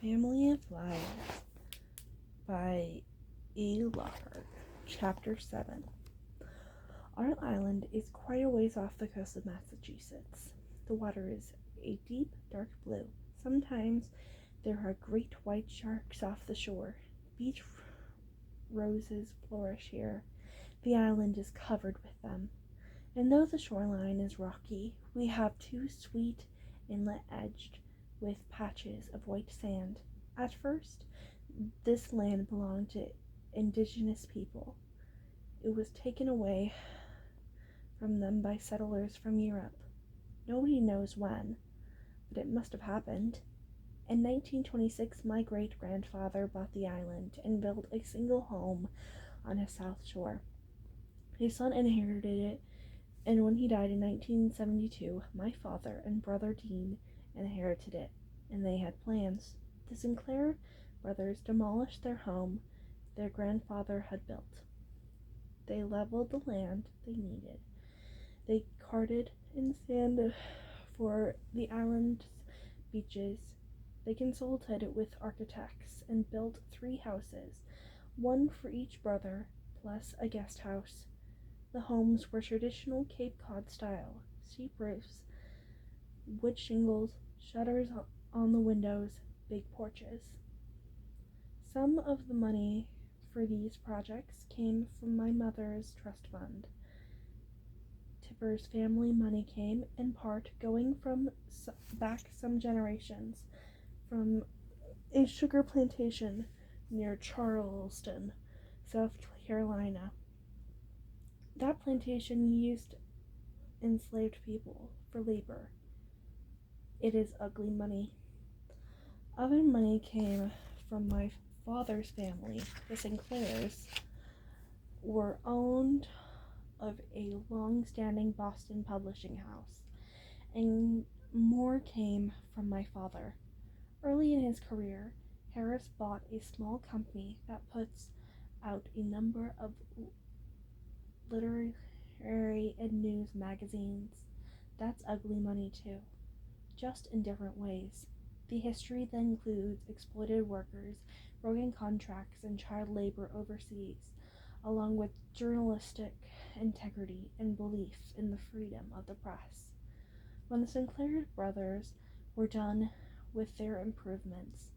Family of Lions by E. Lockhart. Chapter 7. Our island is quite a ways off the coast of Massachusetts. The water is a deep, dark blue. Sometimes there are great white sharks off the shore. Beach roses flourish here. The island is covered with them. And though the shoreline is rocky, we have two sweet inlets edged with patches of white sand. At first, this land belonged to indigenous people. It was taken away from them by settlers from Europe. Nobody knows when, but it must have happened. In 1926, my great-grandfather bought the island and built a single home on its south shore. His son inherited it, and when he died in 1972, my father and brother Dean inherited it, and they had plans. The Sinclair brothers demolished their home their grandfather had built. They leveled the land they needed. They carted in sand for the island's beaches. They consulted with architects and built 3 houses, one for each brother, plus a guest house. The homes were traditional Cape Cod style, steep roofs, wood shingles, shutters on the windows, big porches. Some of the money for these projects came from my mother's trust fund. Tipper's family money came, in part, going from back some generations, from a sugar plantation near Charleston, South Carolina. That plantation used enslaved people for labor. It is ugly money. Other money came from my father's family. The Sinclairs were owned of a long-standing Boston publishing house, and more came from my father. Early in his career, Harris bought a small company that puts out a number of literary and news magazines. That's ugly money too, just in different ways. The history that includes exploited workers, broken contracts, and child labor overseas, along with journalistic integrity and belief in the freedom of the press. When the Sinclair brothers were done with their improvements,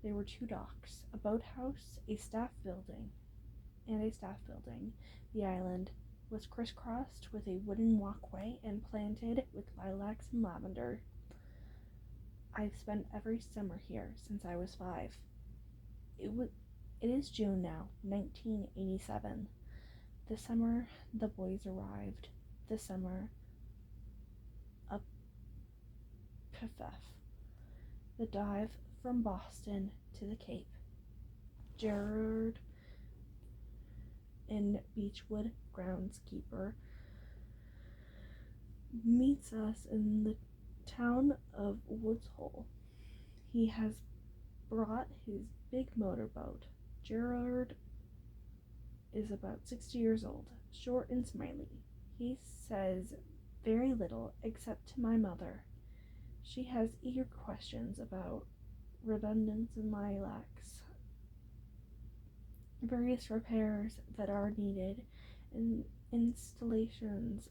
there were 2 docks, a boathouse, and a staff building. The island was crisscrossed with a wooden walkway and planted with lilacs and lavender. I've spent every summer here since I was 5. It is June now, 1987. The summer the boys arrived. The summer of Pfiff. The dive from Boston to the Cape. Gerard and Beechwood groundskeeper meets us in the town of Woods Hole. He has brought his big motorboat. Gerard is about 60 years old, short and smiley. He says very little except to my mother. She has eager questions about redundants and lilacs, various repairs that are needed, and installations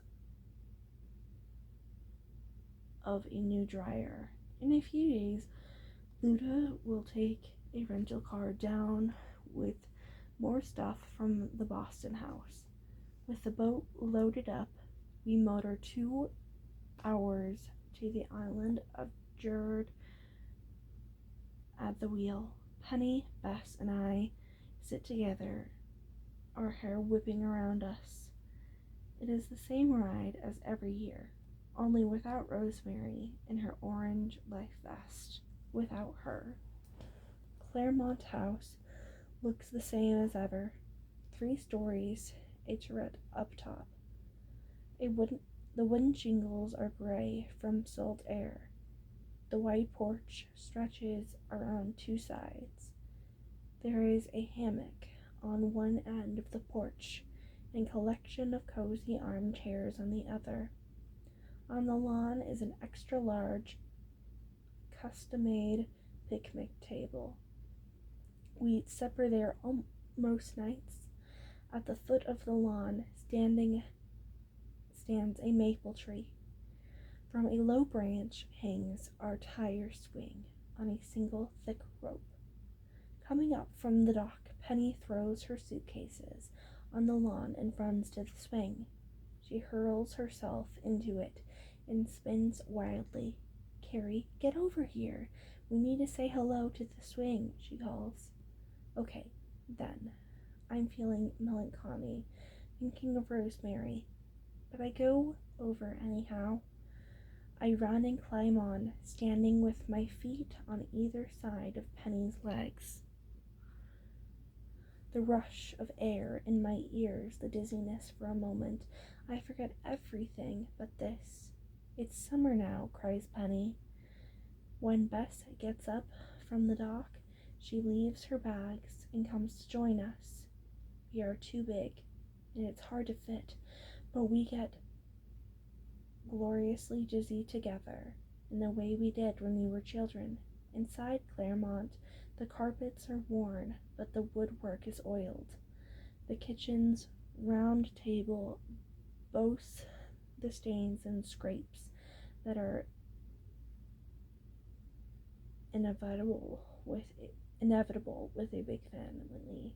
of a new dryer. In a few days, Luda will take a rental car down with more stuff from the Boston house. With the boat loaded up, we motor 2 hours to the island of Gerard at the wheel. Penny, Bess, and I sit together, our hair whipping around us. It is the same ride as every year, only without Rosemary in her orange life vest. Without her. Claremont House looks the same as ever. 3 stories, a turret up top. The wooden shingles are gray from salt air. The white porch stretches around 2 sides. There is a hammock on one end of the porch and collection of cozy armchairs on the other. On the lawn is an extra large, custom-made picnic table. We eat supper there most nights. At the foot of the lawn stands a maple tree. From a low branch hangs our tire swing on a single thick rope. Coming up from the dock, Penny throws her suitcases on the lawn and runs to the swing. She hurls herself into it and spins wildly. "Carrie, get over here. We need to say hello to the swing," she calls. "Okay, then." I'm feeling melancholy, thinking of Rosemary, but I go over anyhow. I run and climb on, standing with my feet on either side of Penny's legs. The rush of air in my ears, the dizziness for a moment. I forget everything but this. "It's summer now," cries Penny. When Bess gets up from the dock, she leaves her bags and comes to join us. We are too big, and it's hard to fit, but we get gloriously dizzy together in the way we did when we were children. Inside Claremont, the carpets are worn, but the woodwork is oiled. The kitchen's round table boasts the stains and scrapes that are inevitable with a big family.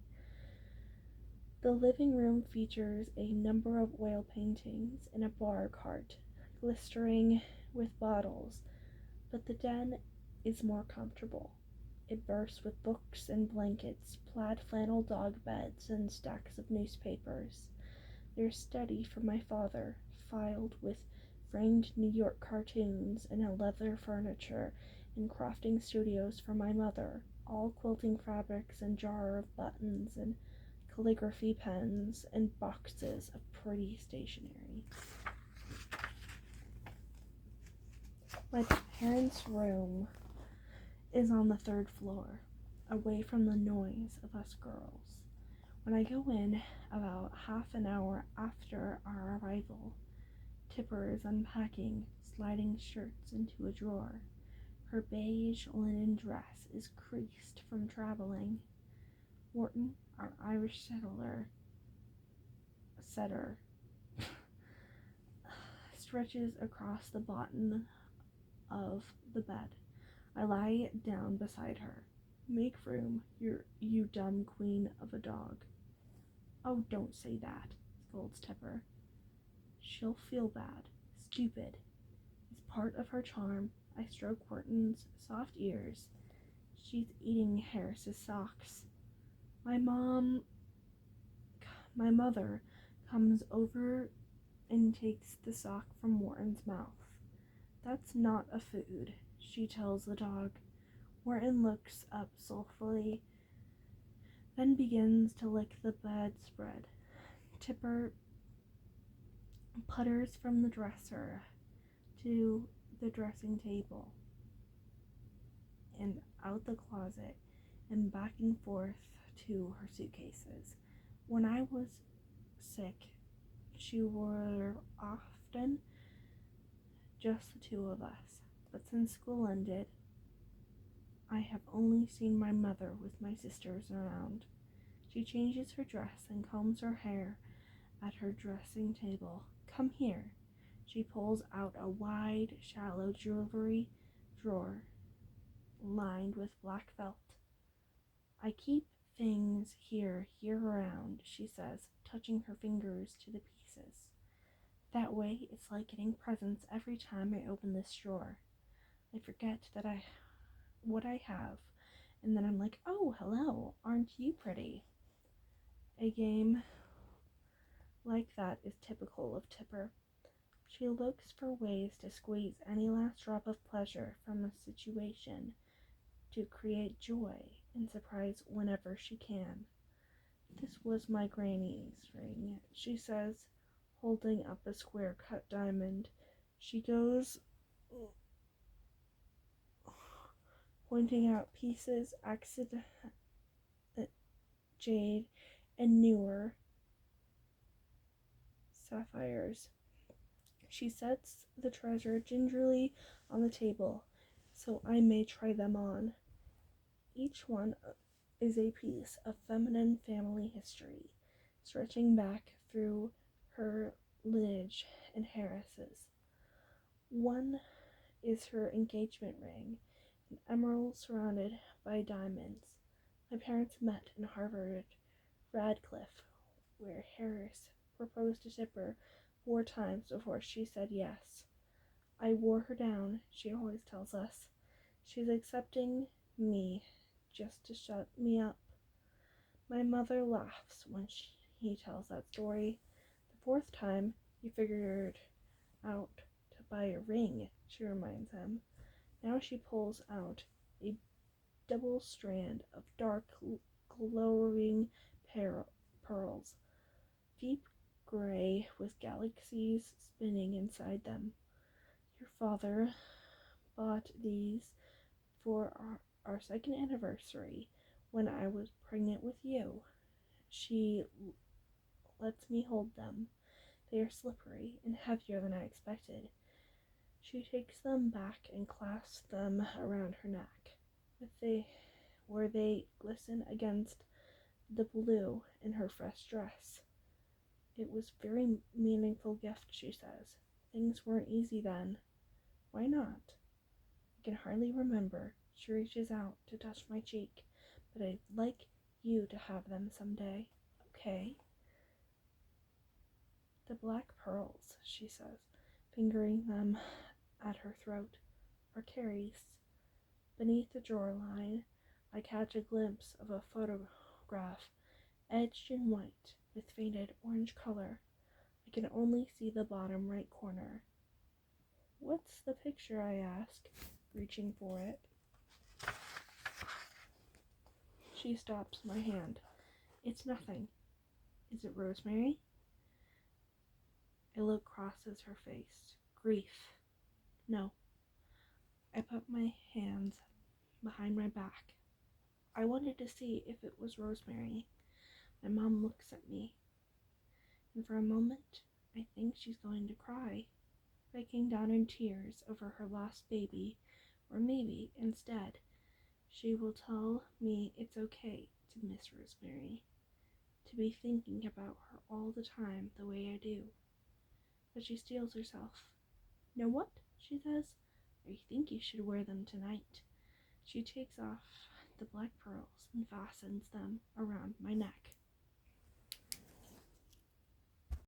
The living room features a number of oil paintings and a bar cart, glistering with bottles, but the den is more comfortable. It bursts with books and blankets, plaid flannel dog beds, and stacks of newspapers. There's study for my father, filed with framed New York cartoons, and a leather furniture and crafting studios for my mother, all quilting fabrics and jar of buttons and calligraphy pens and boxes of pretty stationery. My parents' room is on the 3rd floor, away from the noise of us girls. When I go in about half an hour after our arrival, Tipper is unpacking, sliding shirts into a drawer. Her beige linen dress is creased from traveling. Wharton, our Irish setter, stretches across the bottom of the bed. I lie down beside her. "Make room, you dumb queen of a dog." "Oh, don't say that," scolds Tipper. "She'll feel bad. Stupid." As part of her charm, I stroke Wharton's soft ears. She's eating Harris's socks. My mother comes over and takes the sock from Wharton's mouth. "That's not a food," she tells the dog. Wharton looks up sulkily, then begins to lick the bedspread. Tipper putters from the dresser to the dressing table and out the closet and back and forth to her suitcases. When I was sick, she were often just the two of us, but since school ended, I have only seen my mother with my sisters around. She changes her dress and combs her hair at her dressing table. "Come here." She pulls out a wide, shallow jewelry drawer lined with black felt. "I keep things here year-round," she says, touching her fingers to the pieces. "That way it's like getting presents every time I open this drawer. I forget what I have, and then I'm like, oh, hello, aren't you pretty?" A game like that is typical of Tipper. She looks for ways to squeeze any last drop of pleasure from a situation to create joy and surprise whenever she can. "This was my granny's ring," she says, holding up a square cut diamond. She goes pointing out pieces, accident, jade, and newer sapphires. She sets the treasure gingerly on the table so I may try them on. Each one is a piece of feminine family history, stretching back through her lineage and Harris's. One is her engagement ring, an emerald surrounded by diamonds. My parents met in Harvard Radcliffe, where Harris proposed to Tipper 4 times before she said yes. I wore her down, she always tells us. She's accepting me just to shut me up. My mother laughs when he tells that story. The 4th time, he figured out to buy a ring, she reminds him. Now she pulls out a double strand of dark, glowing pearls, deep gray with galaxies spinning inside them. Your father bought these for our 2nd anniversary when I was pregnant with you. She lets me hold them. They are slippery and heavier than I expected. She takes them back and clasps them around her neck, where they glisten against the blue in her fresh dress. It was a very meaningful gift, she says. Things weren't easy then. Why not? I can hardly remember. She reaches out to touch my cheek, but I'd like you to have them someday, okay? The black pearls, she says, fingering them at her throat, are Carrie's. Beneath the drawer line, I catch a glimpse of a photograph, edged in white with faded orange color. I can only see the bottom right corner. What's the picture, I ask, reaching for it. She stops my hand. It's nothing. Is it Rosemary? A look crosses her face. Grief. No. I put my hands behind my back. I wanted to see if it was Rosemary. My mom looks at me, and for a moment I think she's going to cry, breaking down in tears over her lost baby, or maybe, instead, she will tell me it's okay to miss Rosemary, to be thinking about her all the time the way I do. But she steels herself. Know what? She says. I think you should wear them tonight. She takes off the black pearls and fastens them around my neck.